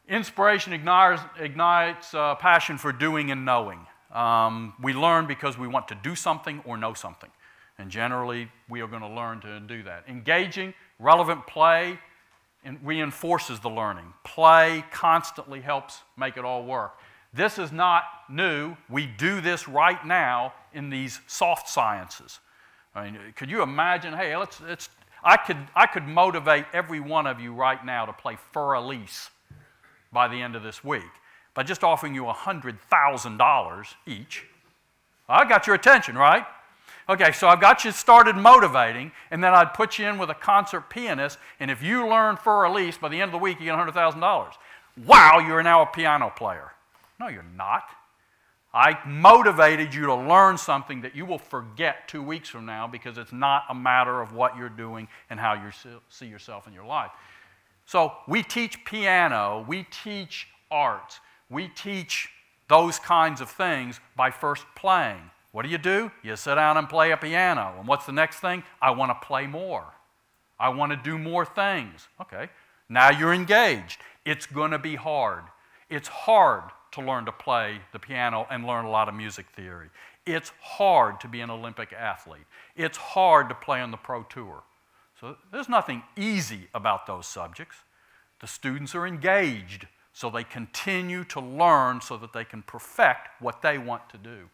Inspiration ignites passion for doing and knowing. We learn because we want to do something or know something. And generally, we are going to learn to do that. Engaging, relevant play reinforces the learning. Play constantly helps make it all work. This is not new. We do this right now in these soft sciences. I mean, could you imagine, hey, I could motivate every one of you right now to play Fur-Elise by the end of this week by just offering you $100,000 each. I got your attention, right? Okay, so I've got you started motivating, and then I'd put you in with a concert pianist, and if you learn Fur-Elise, by the end of the week, you get $100,000. Wow, you're now a piano player. No, you're not. I motivated you to learn something that you will forget 2 weeks from now because it's not a matter of what you're doing and how you see yourself in your life. So we teach piano, we teach arts, we teach those kinds of things by first playing. What do? You sit down and play a piano. And what's the next thing? I want to play more. I want to do more things. Okay, now you're engaged. It's going to be hard. It's hard to learn to play the piano and learn a lot of music theory. It's hard to be an Olympic athlete. It's hard to play on the pro tour. So there's nothing easy about those subjects. The students are engaged, so they continue to learn so that they can perfect what they want to do.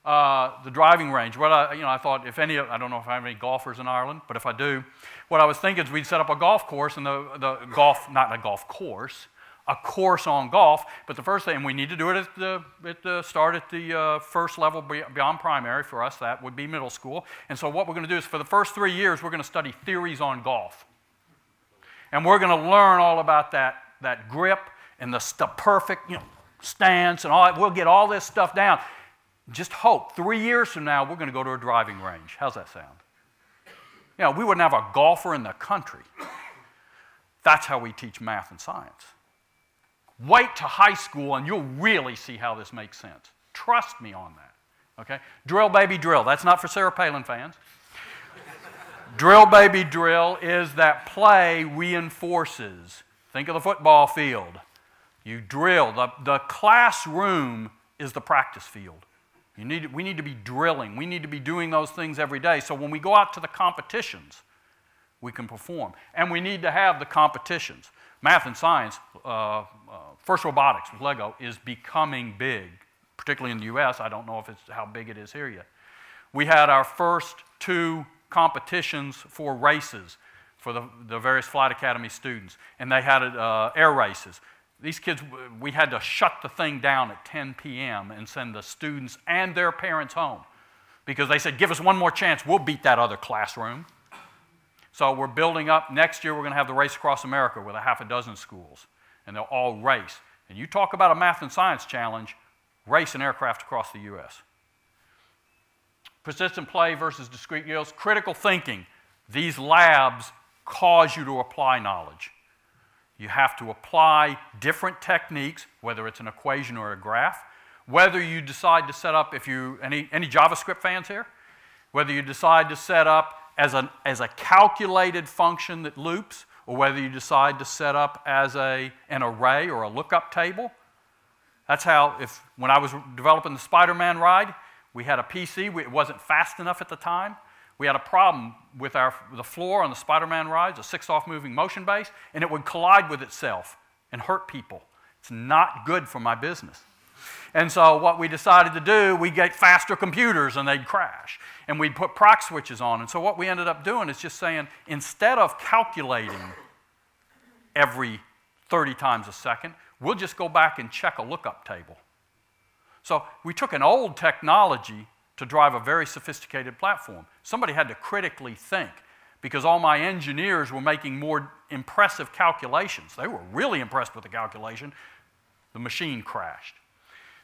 The driving range. I thought I don't know if I have any golfers in Ireland, but if I do, what I was thinking is we'd set up a golf course and not a golf course, a course on golf. But the first thing, and we need to do it start at the first level beyond primary. For us, that would be middle school. And so what we're going to do is for the first 3 years, we're going to study theories on golf. And we're going to learn all about that grip and the perfect stance and all that. We'll get all this stuff down. Just hope 3 years from now, we're going to go to a driving range. How's that sound? We wouldn't have a golfer in the country. That's how we teach math and science. Wait to high school and you'll really see how this makes sense. Trust me on that. Okay? Drill, baby, drill. That's not for Sarah Palin fans. Drill, baby, drill is that play reinforces. Think of the football field. You drill. The classroom is the practice field. We need to be drilling. We need to be doing those things every day. So when we go out to the competitions, we can perform. And we need to have the competitions. Math and science, first robotics with Lego is becoming big, particularly in the U.S. I don't know how big it is here yet. We had our first 2 competitions for races for the various Flight Academy students, and they had air races. These kids, we had to shut the thing down at 10 p.m. and send the students and their parents home because they said, give us one more chance, we'll beat that other classroom. So we're building up. Next year, we're going to have the Race Across America with a half a dozen schools, and they'll all race. And you talk about a math and science challenge, race an aircraft across the U.S. Persistent play versus discrete skills. Critical thinking. These labs cause you to apply knowledge. You have to apply different techniques, whether it's an equation or a graph, whether you decide to set up, any JavaScript fans here? Whether you decide to set up as a calculated function that loops, or whether you decide to set up as an array or a lookup table. That's how, when I was developing the Spider-Man ride, we had a PC, it wasn't fast enough at the time. We had a problem with the floor on the Spider-Man rides, a 6-off moving motion base, and it would collide with itself and hurt people. It's not good for my business. And so what we decided to do, we get faster computers and they'd crash. And we'd put proc switches on. And so what we ended up doing is just saying, instead of calculating every 30 times a second, we'll just go back and check a lookup table. So we took an old technology to drive a very sophisticated platform. Somebody had to critically think because all my engineers were making more impressive calculations. They were really impressed with the calculation. The machine crashed.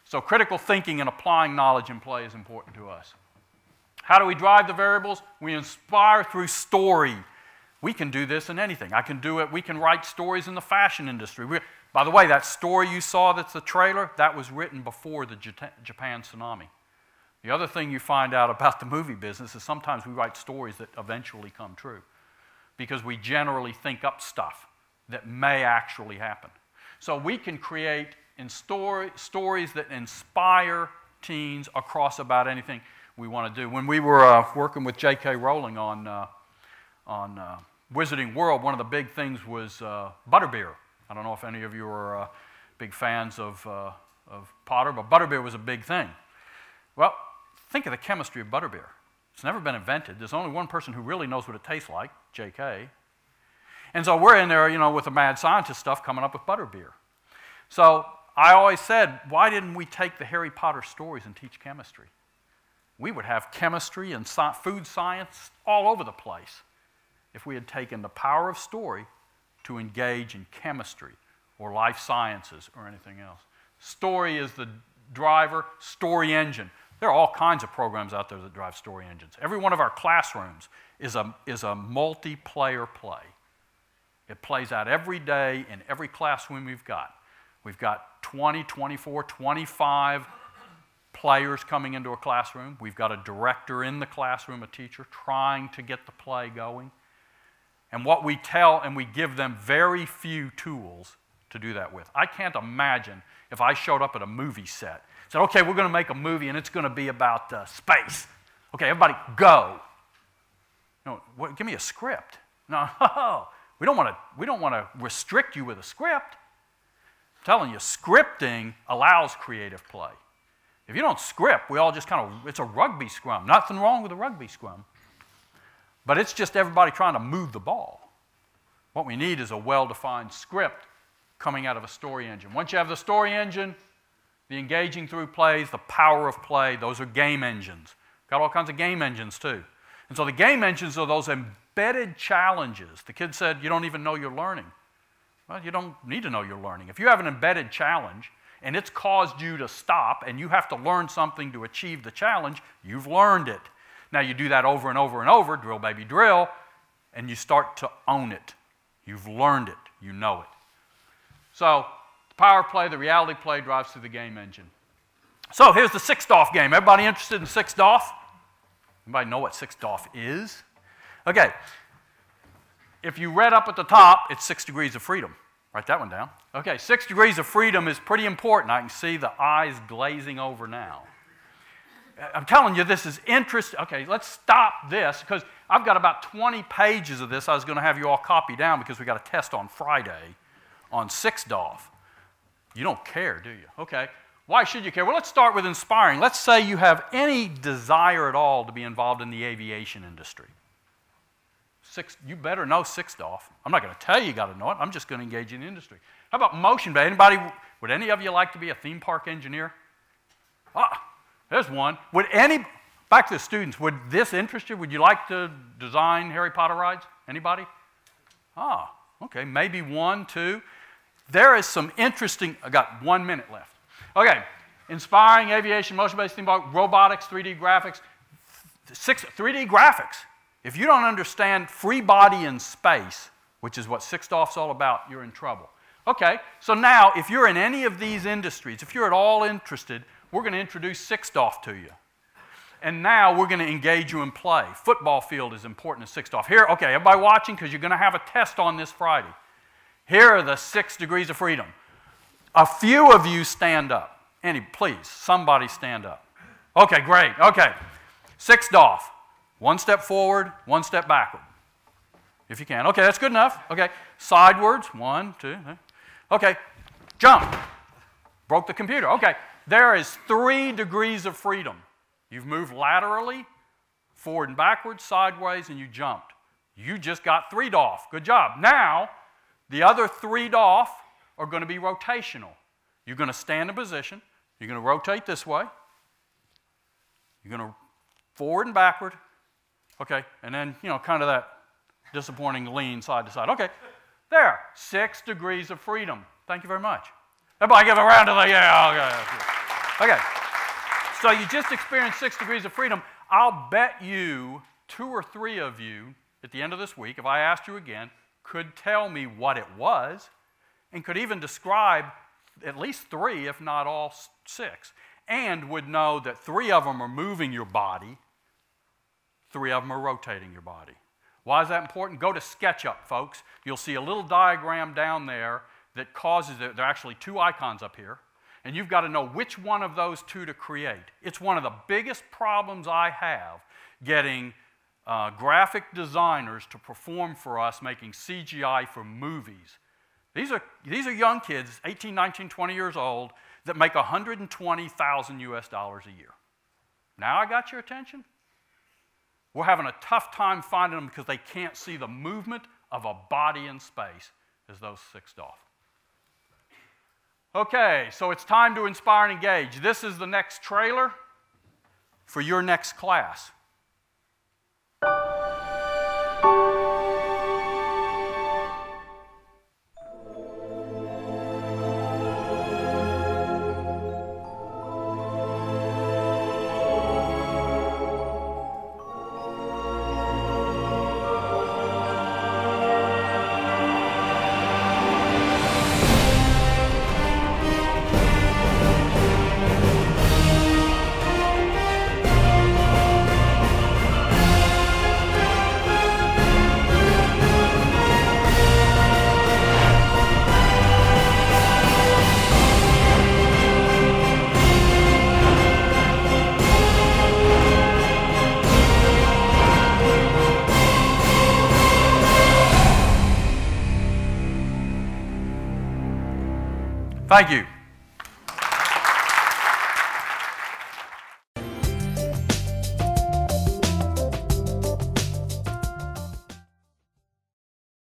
So critical thinking and applying knowledge in play is important to us. How do we drive the variables? We inspire through story. We can do this in anything. I can do it. We can write stories in the fashion industry. By the way, that story you saw that's the trailer, that was written before the Japan tsunami. The other thing you find out about the movie business is sometimes we write stories that eventually come true because we generally think up stuff that may actually happen. So we can create stories that inspire teens across about anything we want to do. When we were working with J.K. Rowling on Wizarding World, one of the big things was butterbeer. I don't know if any of you are big fans of Potter, but butterbeer was a big thing. Well, think of the chemistry of butterbeer. It's never been invented. There's only one person who really knows what it tastes like, J.K. And so we're in there, with the mad scientist stuff coming up with butterbeer. So I always said, why didn't we take the Harry Potter stories and teach chemistry? We would have chemistry and food science all over the place if we had taken the power of story to engage in chemistry or life sciences or anything else. Story is the driver, story engine. There are all kinds of programs out there that drive story engines. Every one of our classrooms is a multiplayer play. It plays out every day in every classroom we've got. We've got 20, 24, 25 players coming into a classroom. We've got a director in the classroom, a teacher, trying to get the play going. And what we tell, and we give them very few tools to do that with. I can't imagine if I showed up at a movie set, said, okay, we're going to make a movie and it's going to be about space. Okay, everybody go. Give me a script. No, we don't want to restrict you with a script. I'm telling you, scripting allows creative play. If you don't script, we all just it's a rugby scrum. Nothing wrong with a rugby scrum. But it's just everybody trying to move the ball. What we need is a well-defined script coming out of a story engine. Once you have the story engine, the engaging through plays, the power of play, those are game engines. Got all kinds of game engines too. And so the game engines are those embedded challenges. The kid said, you don't even know you're learning. Well, you don't need to know you're learning. If you have an embedded challenge and it's caused you to stop and you have to learn something to achieve the challenge, you've learned it. Now you do that over and over and over, drill baby drill, and you start to own it. You've learned it. You know it. So the power play, the reality play drives through the game engine. So here's the 6DOF game. Everybody interested in 6DOF? Anybody know what 6DOF is? Okay. If you read up at the top, it's 6 degrees of freedom. Write that one down. Okay, 6 degrees of freedom is pretty important. I can see the eyes glazing over now. I'm telling you, this is interesting. Okay, let's stop this because I've got about 20 pages of this I was going to have you all copy down because we got a test on Friday on 6DOF. You don't care, do you? Okay, why should you care? Well, let's start with inspiring. Let's say you have any desire at all to be involved in the aviation industry. You better know 6DOF. I'm not going to tell you got to know it. I'm just going to engage in the industry. How about motion? Would any of you like to be a theme park engineer? There's one. Back to the students, would this interest you? Would you like to design Harry Potter rides? Anybody? Okay, maybe 1, 2. There is some interesting, I got 1 minute left. Okay, inspiring aviation, motion-based theme park, robotics, 3D graphics. 3D graphics. If you don't understand free body in space, which is what 6DOF's all about, you're in trouble. Okay, so now if you're in any of these industries, if you're at all interested, we're going to introduce 6DOF to you. And now we're going to engage you in play. Football field is important in 6DOF. Here, okay, everybody watching, because you're going to have a test on this Friday. Here are the 6 degrees of freedom. A few of you stand up. Please, somebody stand up. Okay, great. Okay, 6DOF. 1 step forward, 1 step backward. If you can. Okay, that's good enough. Okay, sidewards. 1, 2. Okay, jump. Broke the computer. Okay, there is 3 degrees of freedom. You've moved laterally, forward and backwards, sideways, and you jumped. You just got 3 DOF. Good job. Now, the other 3 DOF are going to be rotational. You're going to stand in position. You're going to rotate this way. You're going to forward and backward. Okay, and then, kind of that disappointing lean side to side. Okay, there, 6 degrees of freedom. Thank you very much. Everybody give a round of the, yeah, okay. Okay, so you just experienced 6 degrees of freedom. I'll bet you 2 or 3 of you at the end of this week, if I asked you again, could tell me what it was and could even describe at least 3, if not all 6, and would know that 3 of them are moving your body, 3 of them are rotating your body. Why is that important? Go to SketchUp, folks. You'll see a little diagram down there that causes it. There are actually two icons up here, and you've got to know which one of those two to create. It's one of the biggest problems I have getting graphic designers to perform for us making CGI for movies. These are young kids, 18, 19, 20 years old, that make $120,000 US a year. Now I got your attention? We're having a tough time finding them because they can't see the movement of a body in space as those sixed off. Okay, so it's time to inspire and engage. This is the next trailer for your next class. Thank you.